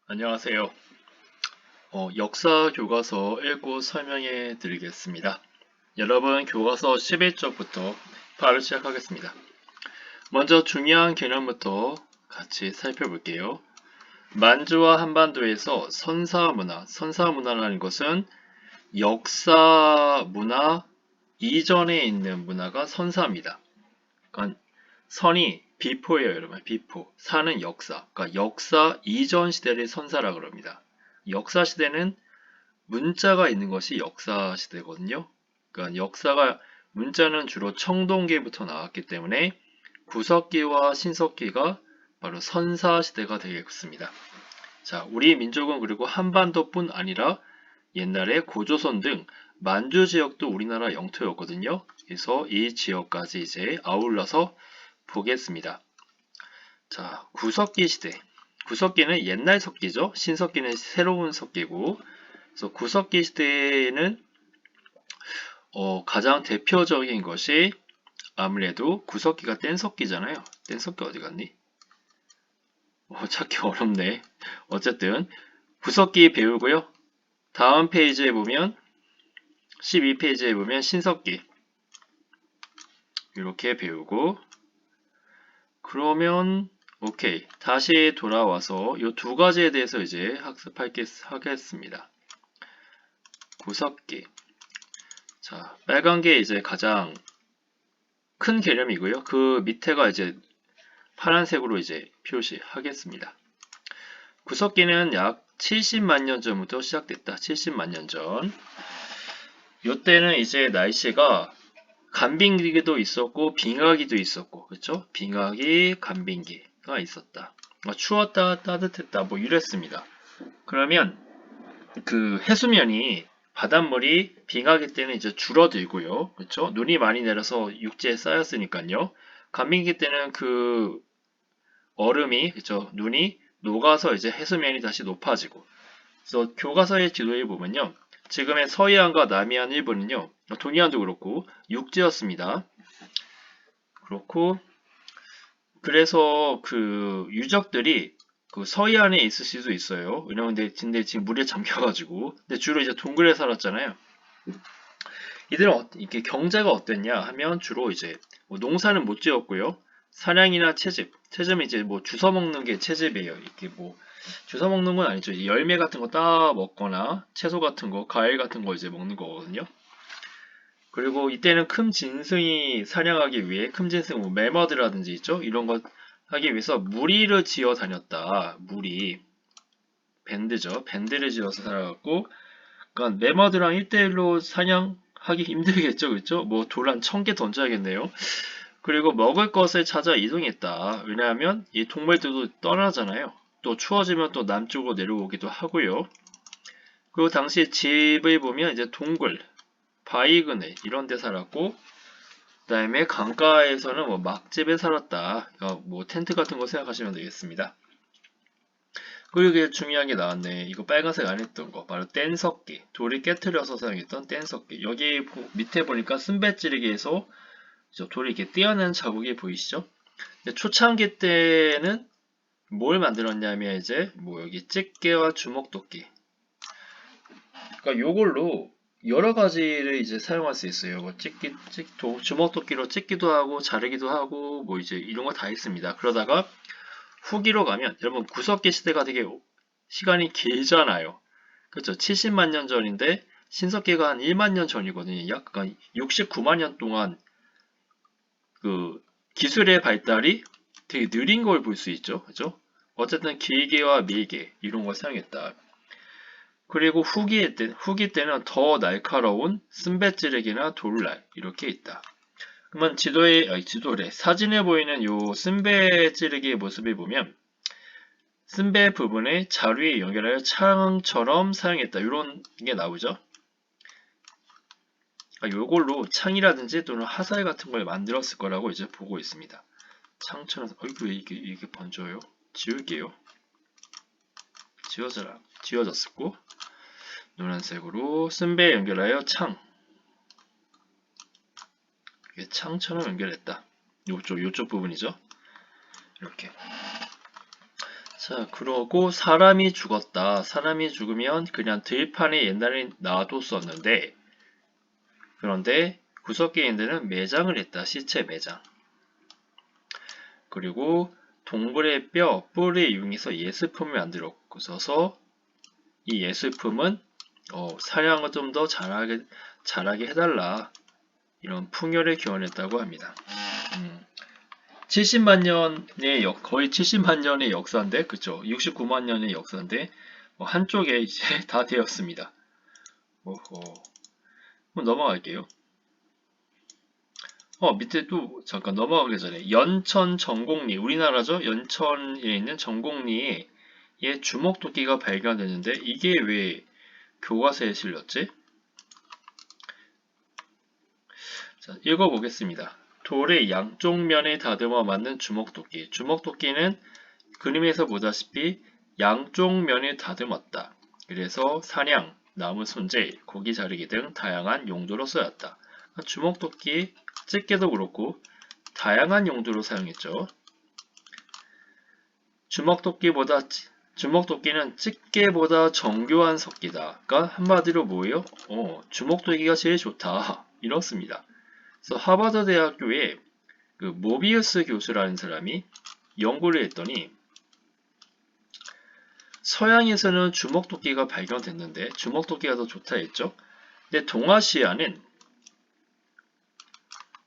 안녕하세요. 역사 교과서 읽고 설명해 드리겠습니다. 여러분, 교과서 11쪽부터 바로 시작하겠습니다. 먼저 중요한 개념부터 같이 살펴볼게요. 만주와 한반도에서 선사문화라는 것은 역사 문화 이전에 있는 문화가 선사입니다. 그러니까 선이 비포예요, 여러분. 비포. 사는 역사. 그러니까 역사 이전 시대를 선사라고 합니다. 역사 시대는 문자가 있는 것이 역사 시대거든요. 그러니까 문자는 주로 청동기부터 나왔기 때문에 구석기와 신석기가 바로 선사 시대가 되겠습니다. 자, 우리 민족은 그리고 한반도뿐 아니라 옛날에 고조선 등 만주 지역도 우리나라 영토였거든요. 그래서 이 지역까지 이제 아울러서 보겠습니다. 자, 구석기 시대. 구석기는 옛날 석기죠. 신석기는 새로운 석기고, 그래서 구석기 시대에는 가장 대표적인 것이 아무래도 구석기가 뗀석기잖아요. 뗀석기 어디 갔니? 찾기 어렵네. 어쨌든 구석기 배우고요. 다음 페이지에 보면 12페이지에 보면 신석기 이렇게 배우고 그러면 오케이. 다시 돌아와서 이 두 가지에 대해서 이제 학습하겠습니다. 구석기. 자, 빨간 게 이제 가장 큰 개념이고요. 그 밑에가 이제 파란색으로 이제 표시하겠습니다. 구석기는 약 70만 년 전부터 시작됐다. 70만 년 전. 이때는 이제 날씨가 간빙기도 있었고 빙하기도 있었고, 그렇죠? 빙하기, 간빙기가 있었다. 추웠다, 따뜻했다, 뭐 이랬습니다. 그러면 그 해수면이 바닷물이 빙하기 때는 이제 줄어들고요. 그렇죠? 눈이 많이 내려서 육지에 쌓였으니까요. 간빙기 때는 그 얼음이, 그렇죠? 눈이 녹아서 이제 해수면이 다시 높아지고. 그래서 교과서의 지도에 보면요. 지금의 서해안과 남해안 일부는요. 동해안도 그렇고 육지였습니다. 그렇고 그래서 그 유적들이 그 서해안에 있을 수도 있어요. 왜냐면 근데 지금 물에 잠겨가지고. 근데 주로 이제 동굴에 살았잖아요. 이들은 이렇게 경제가 어땠냐 하면 주로 이제 뭐 농사는 못 지었고요. 사냥이나 채집은 이제 뭐 주워 먹는 게 채집이에요. 이렇게 뭐 주워 먹는 건 아니죠. 열매 같은 거 따 먹거나 채소 같은 거, 과일 같은 거 이제 먹는 거거든요. 그리고 이때는 큼짐승이 사냥하기 위해 큼짐승 뭐 매머드라든지 있죠. 이런 거 하기 위해서 무리를 지어 다녔다. 무리 밴드죠. 밴드를 지어서 살아갔고, 그러니까 매머드랑 1대1로 사냥하기 힘들겠죠, 그렇죠? 뭐 돌 한 1000개 던져야겠네요. 그리고 먹을 것을 찾아 이동했다. 왜냐하면 이 동물들도 떠나잖아요. 또 추워지면 또 남쪽으로 내려오기도 하고요. 그리고 당시 집을 보면 이제 동굴, 바위그네 이런 데 살았고, 그다음에 강가에서는 뭐 막집에 살았다. 뭐 텐트 같은 거 생각하시면 되겠습니다. 그리고 이게 중요한 게 나왔네. 이거 빨간색 안 했던 거. 바로 뗀석기. 돌이 깨트려서 사용했던 뗀석기. 여기 밑에 보니까 쓴배찌르기에서 돌이 이렇게 띄어낸 자국이 보이시죠? 근데 초창기 때는 뭘 만들었냐면 이제 뭐 여기 집게와 주먹도끼. 그러니까 요걸로 여러 가지를 이제 사용할 수 있어요. 뭐 주먹도끼로 찍기도 하고 자르기도 하고 뭐 이제 이런 거 다 있습니다. 그러다가 후기로 가면 여러분 구석기 시대가 되게 시간이 길잖아요. 그렇죠? 70만 년 전인데 신석기가 한 1만 년 전이거든요. 약 69만 년 동안 그 기술의 발달이 되게 느린 걸 볼 수 있죠. 그죠? 어쨌든 길게와 밀게 이런 걸 사용했다. 그리고 후기 때는 더 날카로운 쓴배찌르기나 돌날 이렇게 있다. 그러면 지도래 사진에 보이는 요 쓴배찌르기의 모습을 보면 쓴배 부분을 자루에 연결하여 창처럼 사용했다. 이런 게 나오죠. 요걸로 창이라든지 또는 화살 같은 걸 만들었을 거라고 이제 보고 있습니다. 창처럼, 왜 이게 번져요? 지울게요. 지워졌고, 노란색으로 쓴배에 연결하여 창처럼 연결했다. 요쪽 부분이죠. 이렇게. 자, 그러고 사람이 죽었다. 사람이 죽으면 그냥 들판에 옛날에 놔뒀었는데, 그런데 구석기인들은 매장을 했다. 시체 매장. 그리고 동물의 뼈, 뿔을 이용해서 예술품을 만들어서 이 예술품은 사냥을 좀 더 잘하게 해달라. 이런 풍요를 기원했다고 합니다. 70만 년의 거의 70만 년의 역사인데, 그쵸? 69만 년의 역사인데, 한쪽에 이제 다 되었습니다. 한번 넘어갈게요. 밑에 또 잠깐 넘어가기 전에 연천 정곡리, 우리나라죠? 연천에 있는 정곡리에 주먹도끼가 발견됐는데 이게 왜 교과서에 실렸지? 자, 읽어보겠습니다. 돌의 양쪽 면에 다듬어 만든 주먹도끼. 주먹도끼는 그림에서 보다시피 양쪽 면에 다듬었다. 그래서 사냥, 나무 손질, 고기 자르기 등 다양한 용도로 쓰였다. 주먹도끼, 집게도 그렇고 다양한 용도로 사용했죠. 주먹도끼는 집게보다 정교한 석기다. 그러니까 한마디로 뭐예요? 주먹도끼가 제일 좋다. 이렇습니다. 그래서 하버드 대학교에 그 모비우스 교수라는 사람이 연구를 했더니 서양에서는 주먹도끼가 발견됐는데 주먹도끼가 더 좋다 했죠. 근데 동아시아는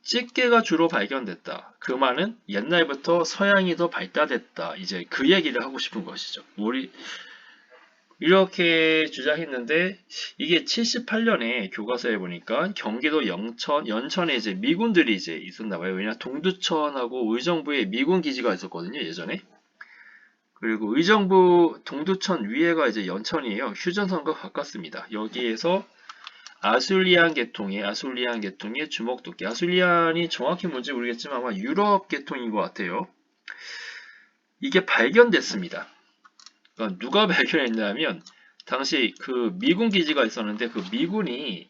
집게가 주로 발견됐다. 그 말은 옛날부터 서양이 더 발달했다. 이제 그 얘기를 하고 싶은 것이죠. 우리 이렇게 주장했는데 이게 78년에 교과서에 보니까 경기도 연천에 이제 미군들이 이제 있었나 봐요. 왜냐 동두천하고 의정부에 미군 기지가 있었거든요, 예전에. 그리고 의정부 동두천 위에가 이제 연천이에요. 휴전선과 가깝습니다. 여기에서 아술리안 계통의 주먹도끼. 아술리안이 정확히 뭔지 모르겠지만 아마 유럽 계통인 것 같아요. 이게 발견됐습니다. 그러니까 누가 발견했냐면 당시 그 미군 기지가 있었는데 그 미군이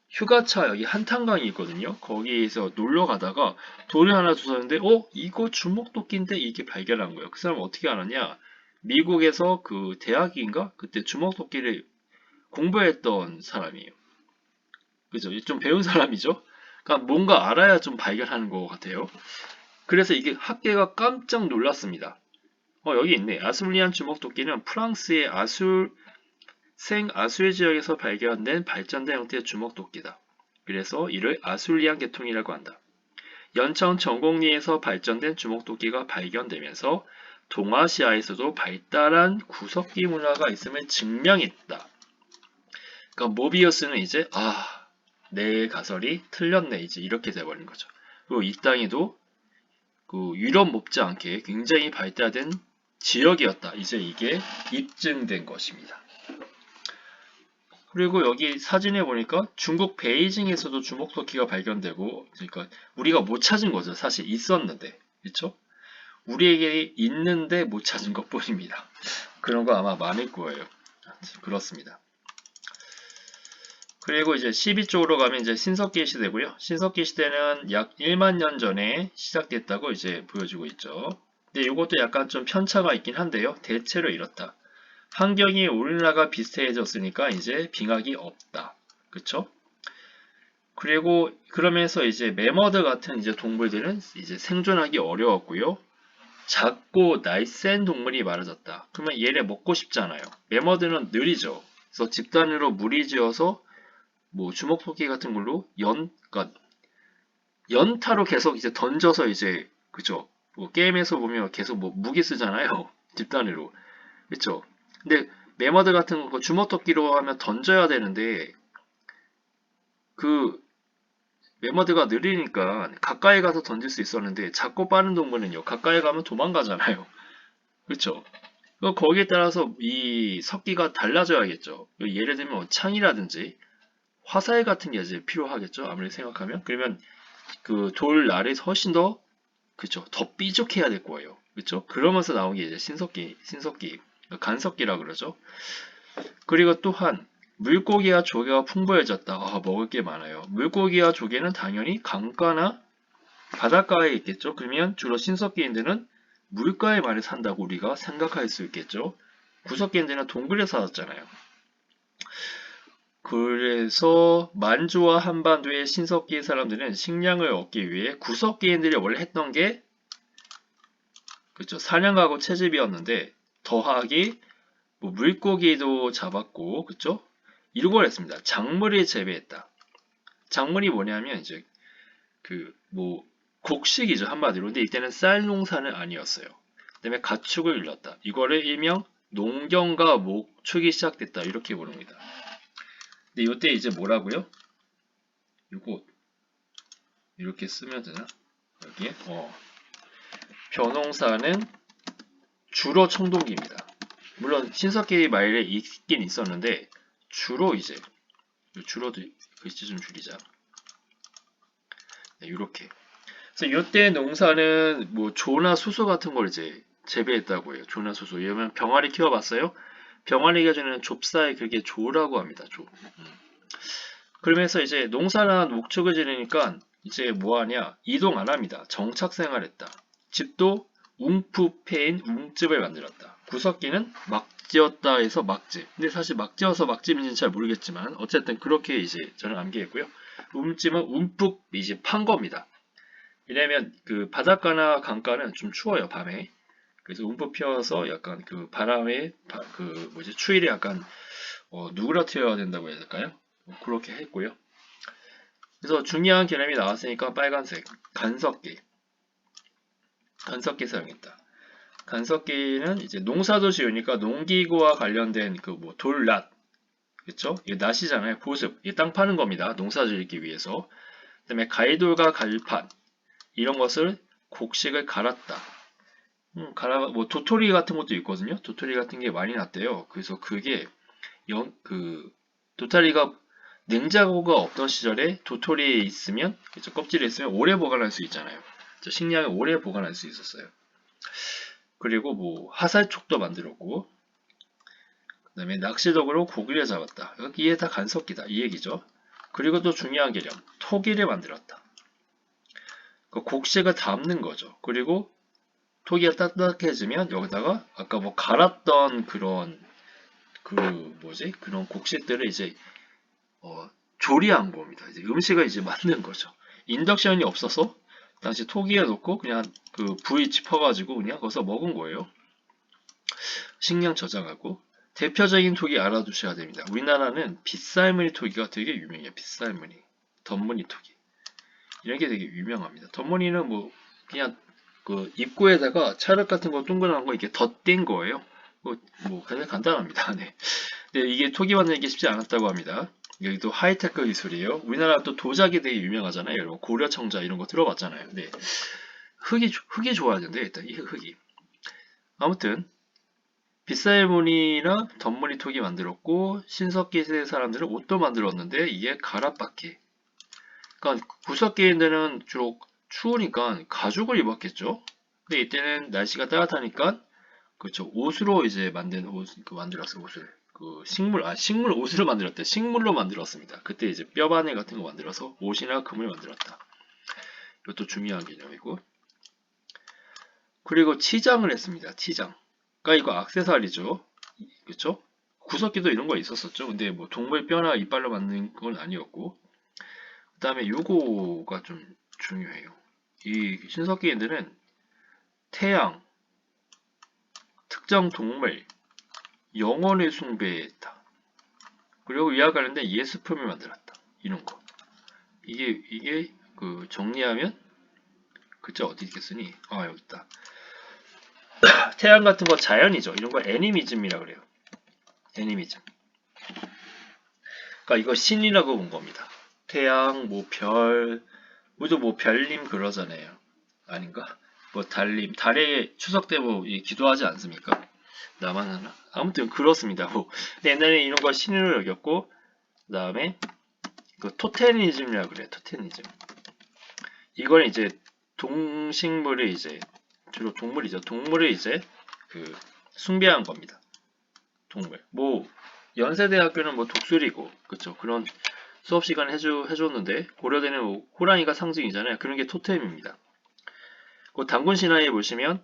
휴가차 여기 한탄강이 있거든요. 거기에서 놀러 가다가 돌을 하나 주웠는데 이거 주먹도끼인데 이게 발견한 거예요. 그 사람 어떻게 알았냐? 미국에서 그 대학인가? 그때 주먹도끼를 공부했던 사람이에요. 그죠? 좀 배운 사람이죠? 그러니까 뭔가 알아야 좀 발견하는 것 같아요. 그래서 이게 학계가 깜짝 놀랐습니다. 여기 있네. 아술리안 주먹도끼는 프랑스의 생아술 지역에서 발견된 발전된 형태의 주먹도끼다. 그래서 이를 아술리안 계통이라고 한다. 연천 정곡리에서 발전된 주먹도끼가 발견되면서 동아시아에서도 발달한 구석기 문화가 있음을 증명했다. 그러니까 모비우스는 이제 내 가설이 틀렸네 이제 이렇게 돼버린 거죠. 그리고 이 땅에도 그 유럽 못지않게 굉장히 발달된 지역이었다. 이제 이게 입증된 것입니다. 그리고 여기 사진에 보니까 중국 베이징에서도 주먹도끼가 발견되고, 그러니까 우리가 못 찾은 거죠. 사실 있었는데, 그렇죠? 우리에게 있는데 못 찾은 것뿐입니다. 그런 거 아마 많을 거예요. 그렇습니다. 그리고 이제 12쪽으로 가면 이제 신석기 시대고요. 신석기 시대는 약 1만 년 전에 시작됐다고 이제 보여주고 있죠. 근데 이것도 약간 좀 편차가 있긴 한데요. 대체로 이렇다. 환경이 오늘날과 비슷해졌으니까 이제 빙하기 없다. 그쵸? 그리고 그러면서 이제 매머드 같은 이제 동물들은 이제 생존하기 어려웠고요. 작고 날쌘 동물이 많아졌다. 그러면 얘네 먹고 싶잖아요. 매머드는 느리죠. 그래서 집단으로 무리지어서 뭐 주먹토끼 같은 걸로 그러니까 연타로 계속 이제 던져서 이제 그죠? 뭐 게임에서 보면 계속 뭐 무기 쓰잖아요. 집단으로. 그쵸? 근데 매머드 같은 거 주먹토끼로 하면 던져야 되는데 그 매머드가 느리니까 가까이 가서 던질 수 있었는데 작고 빠른 동물은요 가까이 가면 도망가잖아요. 그쵸? 거기에 따라서 이 석기가 달라져야겠죠. 예를 들면 뭐 창이라든지 화살 같은 게 이제 필요하겠죠. 아무리 생각하면 그러면 그 돌 아래 훨씬 더 그쵸 더 삐죽해야 될 거예요. 그쵸? 그러면서 나온 게 이제 신석기 간석기라 그러죠. 그리고 또한 물고기와 조개가 풍부해졌다. 먹을 게 많아요. 물고기와 조개는 당연히 강가나 바닷가에 있겠죠. 그러면 주로 신석기인들은 물가에 많이 산다고 우리가 생각할 수 있겠죠. 구석기인들은 동굴에 살았잖아요. 그래서 만주와 한반도의 신석기 사람들은 식량을 얻기 위해 구석기인들이 원래 했던 게 그렇죠. 사냥하고 채집이었는데 더하기 뭐 물고기도 잡았고 그렇죠. 이런 걸 했습니다. 작물을 재배했다. 작물이 뭐냐면 이제 그 뭐 곡식이죠 한마디로. 근데 이때는 쌀 농사는 아니었어요. 그다음에 가축을 일렀다. 이거를 일명 농경과 목축이 시작됐다 이렇게 부릅니다. 근데 이때 이제 뭐라고요? 이거 이렇게 쓰면 되나? 여기에 벼농사는 주로 청동기입니다. 물론 신석기 말에 있긴 있었는데 주로 이제 주로도 글씨 좀 줄이자. 네, 이렇게. 그래서 이때 농사는 뭐 조나 수소 같은 걸 이제 재배했다고 해요. 조나 수소. 왜냐면 병아리 키워봤어요? 병아리가 주는 좁쌀 그게 조라고 합니다. 조. 그러면서 이제 농사나 목축을 지르니까 이제 뭐하냐? 이동 안 합니다. 정착 생활했다. 집도 웅푸페인 웅집을 만들었다. 구석기는 막지었다 해서 막집. 근데 사실 막지어서 막집인지는 잘 모르겠지만 어쨌든 그렇게 이제 저는 암기했고요. 움집은 움푹 이제 판 겁니다. 왜냐면 그 바닷가나 강가는 좀 추워요 밤에. 그래서 움푹 펴서 약간 그 바람에 그 뭐지 추위를 약간 누그러뜨려야 된다고 해야 될까요? 그렇게 했고요. 그래서 중요한 개념이 나왔으니까 빨간색 간섭기. 간섭기 사용했다. 간섭기는 이제 농사도 지으니까 농기구와 관련된 그 뭐 돌낫, 그쵸? 이게 낫이잖아요. 보습, 이게 땅 파는 겁니다. 농사 지기 위해서. 그다음에 가이돌과 갈판 이런 것을 곡식을 갈았다. 뭐 도토리 같은 것도 있거든요. 도토리 같은 게 많이 났대요. 그래서 그게 도토리가 냉장고가 없던 시절에 도토리에 있으면, 그쵸? 껍질에 있으면 오래 보관할 수 있잖아요. 식량을 오래 보관할 수 있었어요. 그리고 뭐 화살촉도 만들었고, 그다음에 낚시독으로 고기를 잡았다. 여기에 다 간섭기다 이 얘기죠. 그리고 또 중요한 개념, 토기를 만들었다. 그 곡식을 담는 거죠. 그리고 토기가 딱딱해지면 여기다가 아까 뭐 갈았던 그런 그런 곡식들을 이제 조리한 겁니다. 이제 음식을 이제 만든 거죠. 인덕션이 없어서 당시 토기에 넣고 그냥 그 부위 짚어가지고 그냥 거기서 먹은 거예요. 식량 저장하고 대표적인 토기 알아두셔야 됩니다. 우리나라는 빗살무늬 토기가 되게 유명해요. 빗살무늬, 덧무늬 토기 이런 게 되게 유명합니다. 덧무늬는 뭐 그냥 그 입구에다가 찰흙 같은 거 동그란 거 이렇게 덧댄 거예요. 뭐 그냥 간단합니다. 네. 근데 이게 토기 만드는 게 쉽지 않았다고 합니다. 여기도 하이테크 기술이에요. 우리나라 또 도자기 되게 유명하잖아요. 여러분 고려청자 이런 거 들어봤잖아요. 네. 흙이 좋아야 되는데 일단 이 흙이 아무튼 빗살무늬나 덧무늬 토기 만들었고 신석기 세대 사람들은 옷도 만들었는데 이게 가라바퀴. 그러니까 구석기인들은 주로 추우니까 가죽을 입었겠죠. 근데 이때는 날씨가 따뜻하니까 그렇죠. 옷으로 이제 만든 옷 만들었어요. 옷을 식물 옷으로 만들었대. 식물로 만들었습니다. 그때 이제 뼈바늘 같은 거 만들어서 옷이나 금을 만들었다. 이것도 중요한 개념이고. 그리고 치장을 했습니다. 치장. 그러니까 이거 액세서리죠. 그렇죠? 구석기도 이런 거 있었었죠. 근데 뭐 동물 뼈나 이빨로 만든 건 아니었고. 그 다음에 요거가 좀 중요해요. 이 신석기인들은 태양, 특정 동물, 영혼을 숭배했다. 그리고 이와 관련된 예술품을 만들었다. 이런 거. 이게 그 정리하면 그쵸 어디 있겠으니? 아 여기 있다. 태양 같은 거 자연이죠. 이런 거 애니미즘이라 그래요. 애니미즘. 그러니까 이거 신이라고 본 겁니다. 태양, 뭐 별, 우리도 뭐 별님 그러잖아요. 아닌가? 뭐 달님, 달에 추석 때 뭐 기도하지 않습니까? 나만 하나? 아무튼 그렇습니다. 뭐 옛날에 이런 걸 신으로 여겼고, 그 다음에 그 토테니즘이라고 그래요. 토테니즘. 이걸 이제 동식물을 이제 주로 동물이죠. 동물을 이제 그 숭배한 겁니다. 동물. 뭐 연세대학교는 뭐 독수리고, 그쵸? 그런 수업 시간 해줬는데 고려대는 뭐 호랑이가 상징이잖아요. 그런 게 토템입니다. 그 단군 신화에 보시면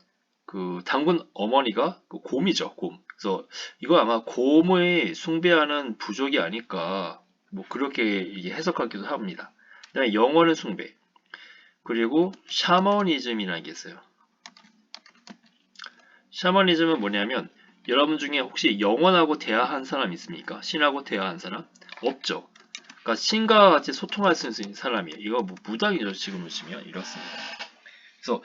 그 당군 어머니가 그 곰이죠, 곰. 그래서 이거 아마 곰을 숭배하는 부족이 아닐까, 뭐 그렇게 이게 해석하기도 합니다. 그다음에 영원한 숭배. 그리고 샤머니즘이라는 게 있어요. 샤머니즘은 뭐냐면 여러분 중에 혹시 영원하고 대화한 사람 있습니까? 신하고 대화한 사람? 없죠. 그러니까 신과 같이 소통할 수 있는 사람이에요. 이거 뭐 무당이죠, 지금 보시면 이렇습니다. 그래서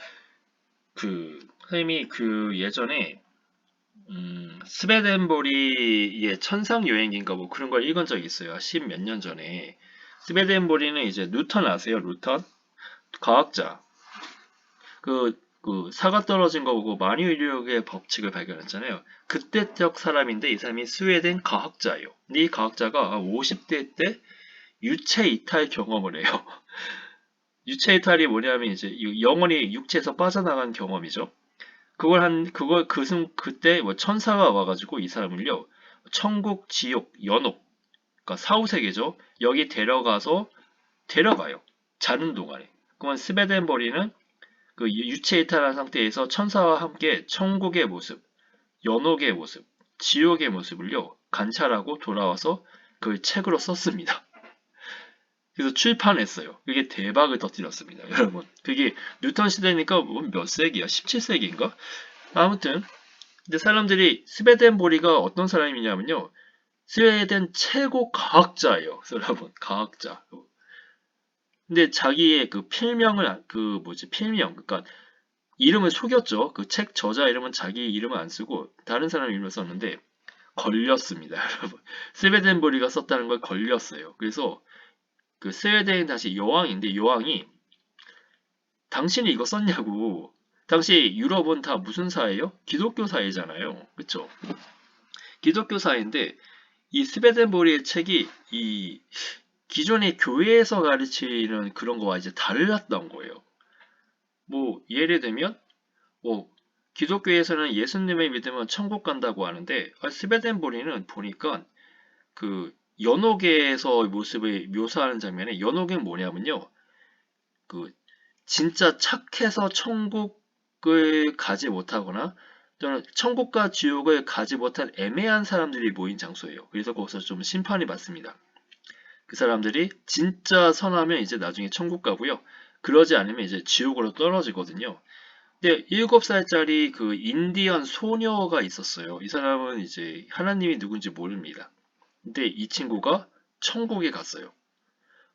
그 선생님이 그 예전에 스웨덴보리의 천상 여행기인가 뭐 그런 걸 읽은 적이 있어요. 10 몇 년 전에. 스웨덴보리는 이제 뉴턴 아세요? 뉴턴? 과학자. 그 사가 떨어진 거 보고 만유인력의 법칙을 발견했잖아요. 그때적 사람인데 이 사람이 스웨덴 과학자예요. 근데 이 과학자가 50대 때 유체 이탈 경험을 해요. 유체 이탈이 뭐냐면 이제 영혼이 육체에서 빠져나간 경험이죠. 그때 뭐 천사가 와가지고 이 사람을요, 천국, 지옥, 연옥, 그러니까 사후세계죠. 여기 데려가요. 자는 동안에. 그러면 스베덴버리는 그 유체 이탈한 상태에서 천사와 함께 천국의 모습, 연옥의 모습, 지옥의 모습을요, 관찰하고 돌아와서 그걸 책으로 썼습니다. 그래서 출판했어요. 그게 대박을 터뜨렸습니다, 여러분. 그게 뉴턴 시대니까 몇 세기야? 17세기인가? 아무튼 근데 사람들이 스웨덴보리가 어떤 사람이냐면요. 스웨덴 최고 과학자예요. 여러분, 과학자. 근데 자기의 그 필명을 필명, 그러니까 이름을 속였죠. 그 책 저자 이름은 자기 이름을 안 쓰고 다른 사람 이름을 썼는데 걸렸습니다, 여러분. 스웨덴보리가 썼다는 걸 걸렸어요. 그래서 그 스웨덴 다시 여왕인데 여왕이 당신이 이거 썼냐고. 당시 유럽은 다 무슨 사회예요? 기독교 사회잖아요. 그쵸? 기독교 사회인데 이 스웨덴보리의 책이 이 기존의 교회에서 가르치는 그런 거와 이제 달랐던 거예요. 뭐 예를 들면 뭐 기독교에서는 예수님을 믿으면 천국 간다고 하는데 스웨덴보리는 보니까 그 연옥에서 모습을 묘사하는 장면에 연옥은 뭐냐면요. 그 진짜 착해서 천국을 가지 못하거나 또는 천국과 지옥을 가지 못한 애매한 사람들이 모인 장소예요. 그래서 거기서 좀 심판이 받습니다. 그 사람들이 진짜 선하면 이제 나중에 천국 가고요. 그러지 않으면 이제 지옥으로 떨어지거든요. 근데 7살짜리 그 인디언 소녀가 있었어요. 이 사람은 이제 하나님이 누군지 모릅니다. 근데 이 친구가 천국에 갔어요.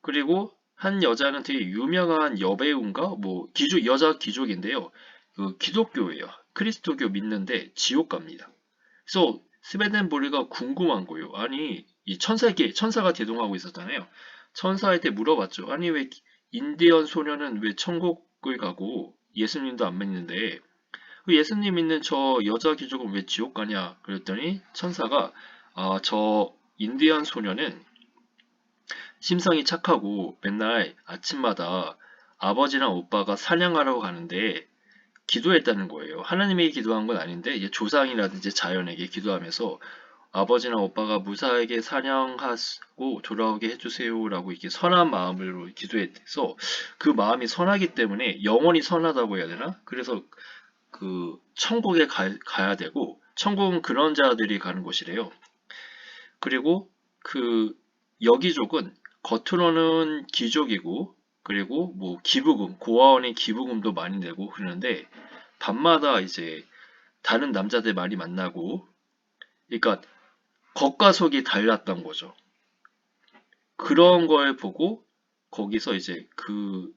그리고 한 여자는 되게 유명한 여배우인가? 뭐 여자 귀족인데요. 그 기독교예요. 그리스도교 믿는데 지옥 갑니다. 그래서 스웨덴보리가 궁금한 거예요. 아니 이 천사가 대동하고 있었잖아요. 천사한테 물어봤죠. 아니 왜 인디언 소녀는 왜 천국을 가고 예수님도 안 믿는데 그 예수님 믿는 저 여자 귀족은 왜 지옥 가냐? 그랬더니 천사가 저 인디언 소녀는 심성이 착하고 맨날 아침마다 아버지랑 오빠가 사냥하러 가는데 기도했다는 거예요. 하나님에게 기도한 건 아닌데 이제 조상이라든지 자연에게 기도하면서 아버지나 오빠가 무사하게 사냥하고 돌아오게 해주세요라고 이렇게 선한 마음으로 기도해서 그 마음이 선하기 때문에 영원히 선하다고 해야 되나? 그래서 그 천국에 가야 되고 천국은 그런 자들이 가는 곳이래요. 그리고 그 여기족은 겉으로는 귀족이고 그리고 뭐 기부금 고아원의 기부금도 많이 내고 그러는데 밤마다 이제 다른 남자들 많이 만나고 그러니까 겉과 속이 달랐던 거죠. 그런 걸 보고 거기서 이제 그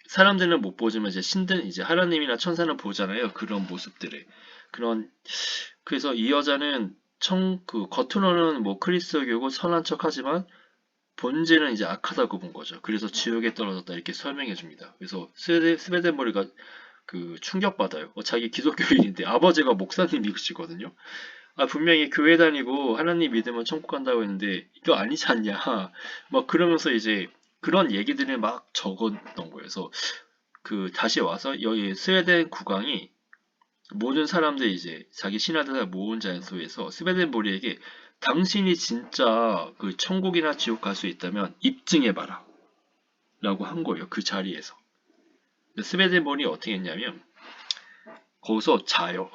사람들은 못 보지만 이제 신들 이제 하나님이나 천사는 보잖아요. 그런 모습들을 그래서 이 여자는 그 겉으로는 뭐 그리스도교고 선한 척하지만 본질은 이제 악하다고 본 거죠. 그래서 지옥에 떨어졌다 이렇게 설명해 줍니다. 그래서 스웨덴버리가 그 충격받아요. 자기 기독교인인데 아버지가 목사님이시거든요. 분명히 교회 다니고 하나님 믿으면 천국 간다고 했는데 이거 아니지 않냐. 막 그러면서 이제 그런 얘기들을 막 적었던 거예요. 그래서 그 다시 와서 여기 스웨덴 국왕이 모든 사람들이 이제 자기 신하들을 모은 장소에서 스웨덴보리에게 당신이 진짜 그 천국이나 지옥 갈 수 있다면 입증해봐라 라고 한 거예요. 그 자리에서. 스웨덴보리 어떻게 했냐면 거기서 자요.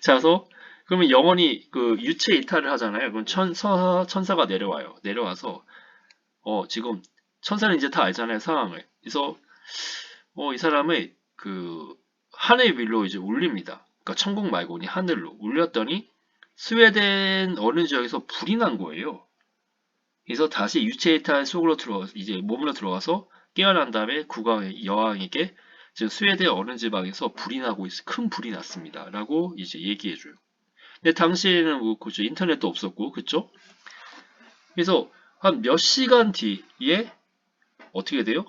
자서 그러면 영원히 그 유체 이탈을 하잖아요. 그럼 천사가 내려와요. 내려와서 지금 천사는 이제 다 알잖아요, 상황을. 그래서 이 사람을 그 하늘 위로 이제 올립니다. 그러니까 천국 말고 그냥 하늘로 올렸더니 스웨덴 어느 지역에서 불이 난 거예요. 그래서 다시 유체 이탈 속으로 이제 몸으로 들어가서 깨어난 다음에 여왕에게 지금 스웨덴 어느 지방에서 불이 나고 큰 불이 났습니다. 라고 이제 얘기해줘요. 근데 당시에는 뭐 그죠, 인터넷도 없었고, 그쵸? 그래서 한 몇 시간 뒤에 어떻게 돼요?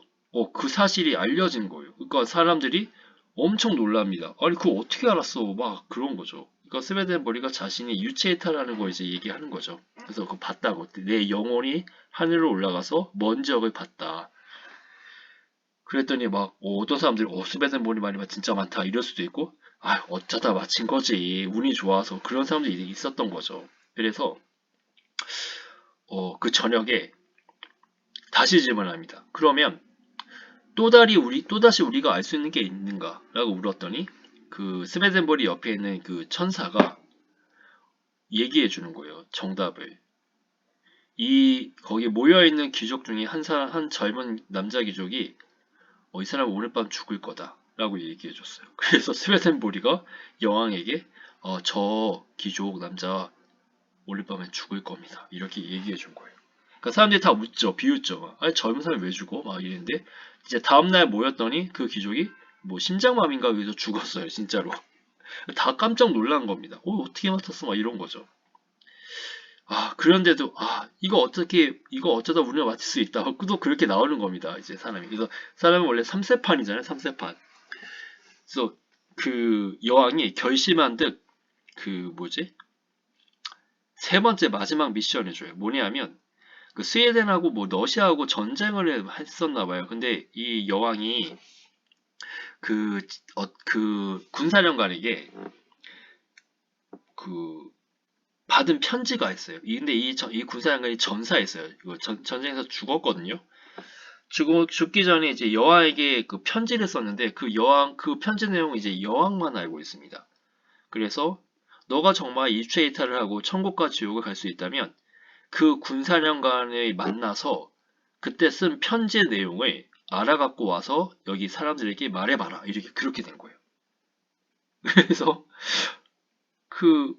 그 사실이 알려진 거예요. 그러니까 사람들이 엄청 놀랍니다. 아니, 그거 어떻게 알았어? 막 그런 거죠. 그러니까 스웨덴버리가 자신이 유체이탈하는 거 이제 얘기하는 거죠. 그래서 그거 봤다고. 내 영혼이 하늘로 올라가서 먼 지역을 봤다. 그랬더니 막 어떤 사람들이 스웨덴버리 말이 진짜 많다 이럴 수도 있고, 어쩌다 마친 거지. 운이 좋아서 그런 사람들이 있었던 거죠. 그래서 그 저녁에 다시 질문합니다. 그러면 또다시 우리가 알 수 있는 게 있는가? 라고 물었더니 그 스웨덴버리 옆에 있는 그 천사가 얘기해 주는 거예요. 정답을. 거기 모여있는 귀족 중에 한 젊은 남자 귀족이 이 사람 오늘 밤 죽을 거다. 라고 얘기해 줬어요. 그래서 스웨덴버리가 여왕에게 저 귀족 남자 오늘 밤에 죽을 겁니다. 이렇게 얘기해 준 거예요. 그러니까 사람들이 다 웃죠. 비웃죠. 아니 젊은 사람이 왜 죽어? 막 이랬는데 이제 다음날 모였더니 그 귀족이 뭐 심장마비인가 여기서 죽었어요. 진짜로. 다 깜짝 놀란 겁니다. 어떻게 맞췄어? 막 이런 거죠. 그런데도 이거 어쩌다 우리가 맞출 수 있다. 또 그렇게 나오는 겁니다. 이제 사람이. 그래서 사람은 원래 3세판이잖아요. 3세판. 그래서 그 여왕이 결심한 듯 그 뭐지? 세 번째 마지막 미션을 줘요. 뭐냐면 그 스웨덴하고 뭐 러시아하고 전쟁을 했었나 봐요. 근데 이 여왕이 그 군사령관에게 그 받은 편지가 있어요. 근데 이 군사령관이 전사했어요. 이거 전쟁에서 죽었거든요. 죽기 전에 이제 여왕에게 그 편지를 썼는데 그 편지 내용은 이제 여왕만 알고 있습니다. 그래서 너가 정말 일체 이탈을 하고 천국과 지옥을 갈 수 있다면 그 군사령관을 만나서 그때 쓴 편지의 내용을 알아갖고 와서 여기 사람들에게 말해봐라. 그렇게 된 거예요. 그래서 그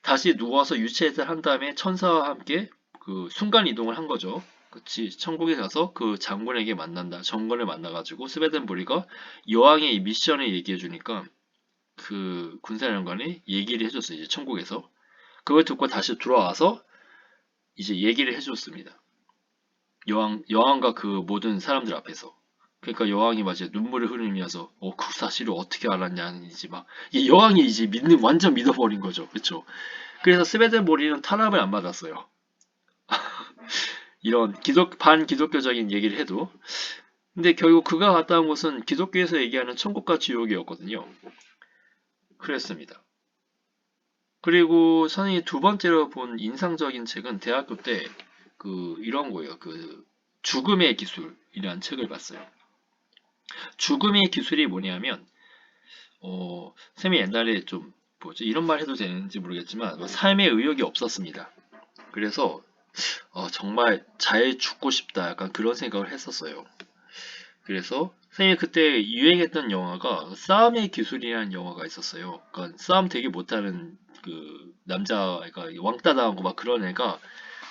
다시 누워서 유체이탈 한 다음에 천사와 함께 그 순간 이동을 한 거죠. 그치, 천국에 가서 그 장군에게 정권을 만나가지고 스웨덴부리가 여왕의 이 미션을 얘기해 주니까 그 군사령관이 얘기를 해줬어요. 이제 천국에서. 그걸 듣고 다시 돌아와서 이제 얘기를 해줬습니다. 여왕과 그 모든 사람들 앞에서. 그러니까 여왕이 막 이제 눈물을 흘리면서 그 사실을 어떻게 알았냐는지 막 이 여왕이 이제 완전 믿어버린 거죠. 그쵸? 그래서 스웨덴보리는 탄압을 안 받았어요. 이런 반기독교적인 얘기를 해도. 근데 결국 그가 갔다 온 곳은 기독교에서 얘기하는 천국과 지옥이었거든요. 그랬습니다. 그리고 선생님이 두 번째로 본 인상적인 책은 대학교 때 이런 거예요. 그 죽음의 기술이라는 책을 봤어요. 죽음의 기술이 뭐냐면 쌤이 옛날에 좀 이런 말 해도 되는지 모르겠지만 삶의 의욕이 없었습니다. 그래서 정말 잘 죽고 싶다 약간 그런 생각을 했었어요. 그래서 선생님이 그때 유행했던 영화가 싸움의 기술이라는 영화가 있었어요. 그러니까 싸움 되게 못하는 그 남자가 왕따 당하고 막 그런 애가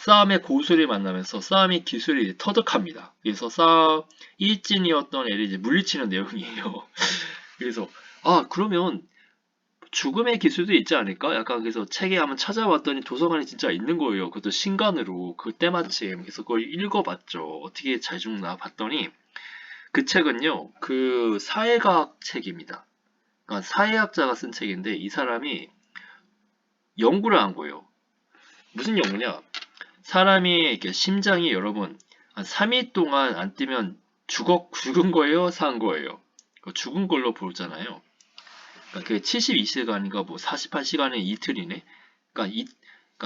싸움의 고수를 만나면서 싸움의 기술이 터득합니다. 그래서 일진이었던 애를 이제 물리치는 내용이에요. 그래서 그러면 죽음의 기술도 있지 않을까? 약간 그래서 책에 한번 찾아봤더니 도서관에 진짜 있는 거예요. 그것도 신간으로 그때 마침 그래서 그걸 읽어봤죠. 어떻게 잘 죽나 봤더니 그 책은요, 그 사회과학 책입니다. 그러니까 사회학자가 쓴 책인데 이 사람이 연구를 한 거예요. 무슨 연구냐? 사람이 이렇게 심장이 여러분 한 3일 동안 안 뛰면 죽은 거예요, 산 거예요? 죽은 걸로 보잖아요. 그러니까 그게 72시간인가 뭐 48시간의 이틀이네. 그러니까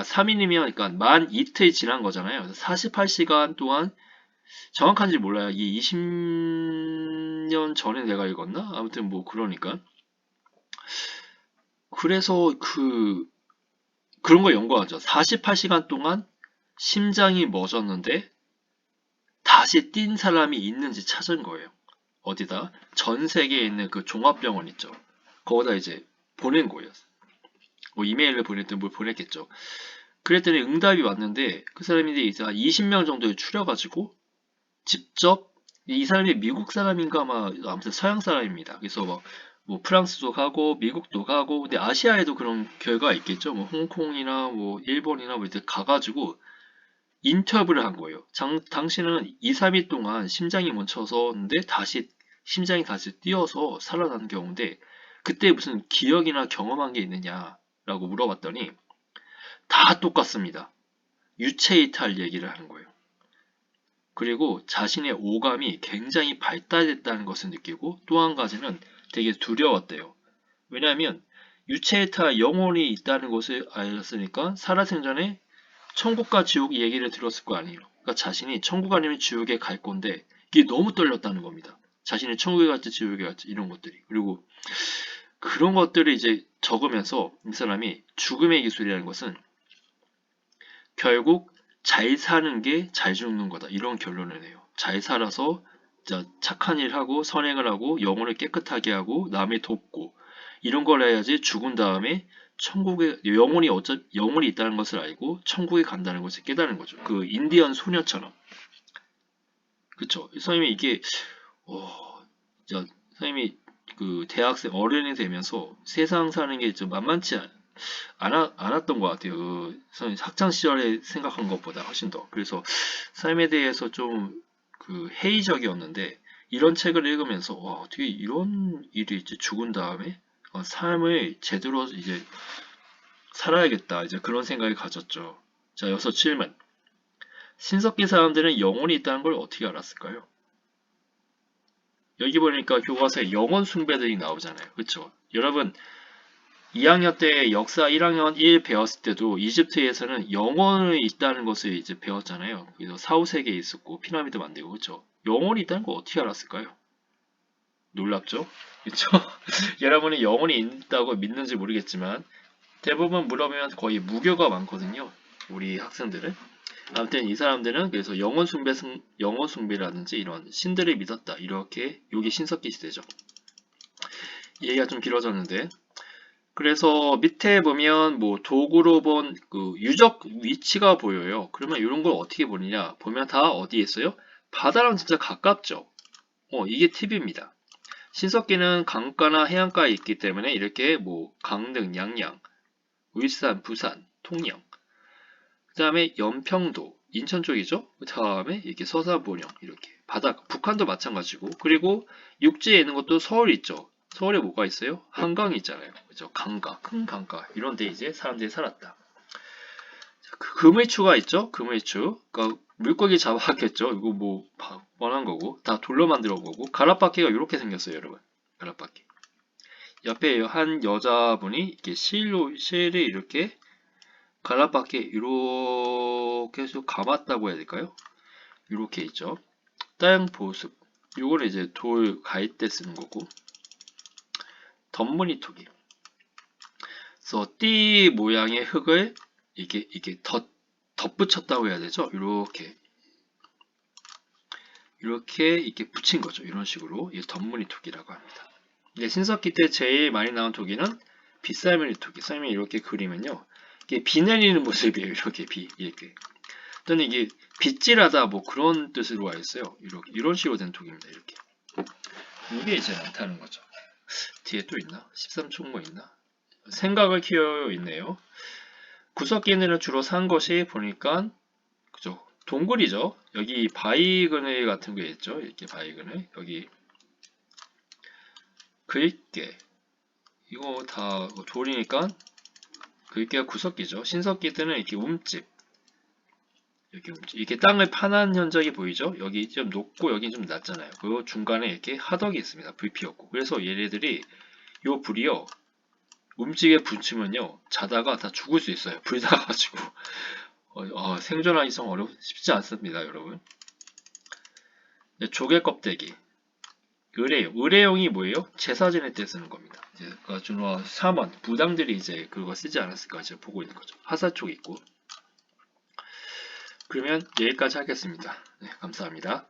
3일이면 그러니까 만 이틀 지난 거잖아요. 48시간 동안 정확한지 몰라요. 이 20년 전에 내가 읽었나? 아무튼 뭐 그러니까 그래서 그런 거 연구하죠. 48시간 동안 심장이 멎었는데 다시 뛴 사람이 있는지 찾은 거예요. 어디다? 전 세계에 있는 그 종합병원 있죠. 거기다 이제 보낸 거예요. 뭐 이메일을 보냈든 뭘 보냈겠죠. 그랬더니 응답이 왔는데 그 사람이 이제 한 20명 정도에 추려가지고 직접 이 사람이 미국 사람인가 아무튼 서양 사람입니다. 그래서 뭐 프랑스도 가고 미국도 가고 근데 아시아에도 그런 결과가 있겠죠. 뭐 홍콩이나 뭐 일본이나 뭐 이렇게 가가지고 인터뷰를 한 거예요. 당신은 2, 3일 동안 심장이 멈춰서는데 심장이 다시 뛰어서 살아난 경우인데 그때 무슨 기억이나 경험한 게 있느냐라고 물어봤더니 다 똑같습니다. 유체 이탈 얘기를 하는 거예요. 그리고 자신의 오감이 굉장히 발달됐다는 것을 느끼고 또 한 가지는 되게 두려웠대요. 왜냐하면 유체 이탈 영혼이 있다는 것을 알았으니까 살아생전에 천국과 지옥 얘기를 들었을 거 아니에요. 그러니까 자신이 천국 아니면 지옥에 갈 건데 이게 너무 떨렸다는 겁니다. 자신이 천국에 갈지 지옥에 갈지 이런 것들이. 그리고 그런 것들을 이제 적으면서 이 사람이 죽음의 기술이라는 것은 결국 잘 사는 게 잘 죽는 거다. 이런 결론을 내요. 잘 살아서 착한 일 하고 선행을 하고 영혼을 깨끗하게 하고 남을 돕고 이런 걸 해야지 죽은 다음에 천국에 영혼이 있다는 것을 알고 천국에 간다는 것을 깨달은 거죠. 그 인디언 소녀처럼. 그쵸? 선생님이 이게 선생님이 그 대학생 어른이 되면서 세상 사는 게 좀 만만치 않았던 것 같아요. 선생님 학창 시절에 생각한 것보다 훨씬 더. 그래서 삶에 대해서 좀 회의적이었는데 이런 책을 읽으면서 와, 어떻게 이런 일이 있지? 죽은 다음에 삶을 제대로 이제 살아야겠다. 이제 그런 생각을 가졌죠. 자, 여기서 질문. 신석기 사람들은 영혼이 있다는 걸 어떻게 알았을까요? 여기 보니까 교과서에 영혼 숭배들이 나오잖아요. 그쵸? 여러분, 2학년 때 역사 1학년 1 배웠을 때도 이집트에서는 영혼이 있다는 것을 이제 배웠잖아요. 그래서 4, 5세기에 있었고 피라미드 만들고 그쵸? 영혼이 있다는 거 어떻게 알았을까요? 놀랍죠? 그쵸? 여러분이 영혼이 있다고 믿는지 모르겠지만 대부분 물어보면 거의 무교가 많거든요. 우리 학생들은. 아무튼 이 사람들은 그래서 영혼 숭배라든지 이런 신들을 믿었다. 이렇게 요게 신석기 시대죠. 얘기가 좀 길어졌는데 그래서 밑에 보면 뭐 도구로 본 그 유적 위치가 보여요. 그러면 이런 걸 어떻게 보느냐? 보면 다 어디에 있어요? 바다랑 진짜 가깝죠. 이게 팁입니다. 신석기는 강가나 해안가에 있기 때문에 이렇게 뭐 강릉, 양양, 울산, 부산, 통영, 그 다음에 연평도, 인천 쪽이죠. 그 다음에 이렇게 서사보령 이렇게 바다, 북한도 마찬가지고 그리고 육지에 있는 것도 서울 있죠. 서울에 뭐가 있어요? 한강이 있잖아요. 그죠? 강가, 큰 강가 이런 데 이제 사람들이 살았다. 그물추가 있죠? 그물추. 그러니까 물고기 잡아왔겠죠. 이거 뭐 뻔한 거고 다 돌로 만들어 보고 가라바퀴가 이렇게 생겼어요, 여러분. 가라바퀴. 옆에 한 여자분이 이렇게 실을 이렇게 가라바퀴 이렇게 해서 감았다고 해야 될까요? 이렇게 있죠. 땅 보습. 요거는 이제 돌 갈 때 쓰는 거고. 덧무늬 토기. 그래서 띠 모양의 흙을 이게 덧붙였다고 해야 되죠. 이렇게 붙인 거죠. 이런 식으로 이 덧무늬 토기라고 합니다. 신석기 때 제일 많이 나온 토기는 빗살무늬 토기. 썰미 이렇게 그리면요. 이게 비 내리는 모습이에요. 이렇게. 또는 이게 빗질하다 뭐 그런 뜻으로 와 있어요. 이런 식으로 된 독입니다. 이렇게. 이게 이제 많다는 거죠. 뒤에 또 있나? 13총무 있나? 생각을 키워 있네요. 구석기는 주로 산 것이 보니까 그죠? 동굴이죠. 여기 바위그늘 같은 게 있죠. 이렇게 바위그늘. 여기 글개. 이거 다 돌이니까 글개가 구석기죠. 신석기 때는 이렇게 움집. 이렇게 땅을 파는 현적이 보이죠? 여기 좀 높고 여기 좀 낮잖아요. 그 중간에 이렇게 하덕이 있습니다. 불 피웠고. 그래서 얘네들이 요 불이요. 움직에 붙이면요. 자다가 다 죽을 수 있어요. 불 나가지고. 생존하기 쉽지 않습니다, 여러분. 조개 껍데기. 의뢰용이 뭐예요? 제사 지낼 때 쓰는 겁니다. 이제 그러니까 사원, 부당들이 이제 그거 쓰지 않았을까 이제 보고 있는 거죠. 하사 쪽 있고. 그러면 여기까지 하겠습니다. 네, 감사합니다.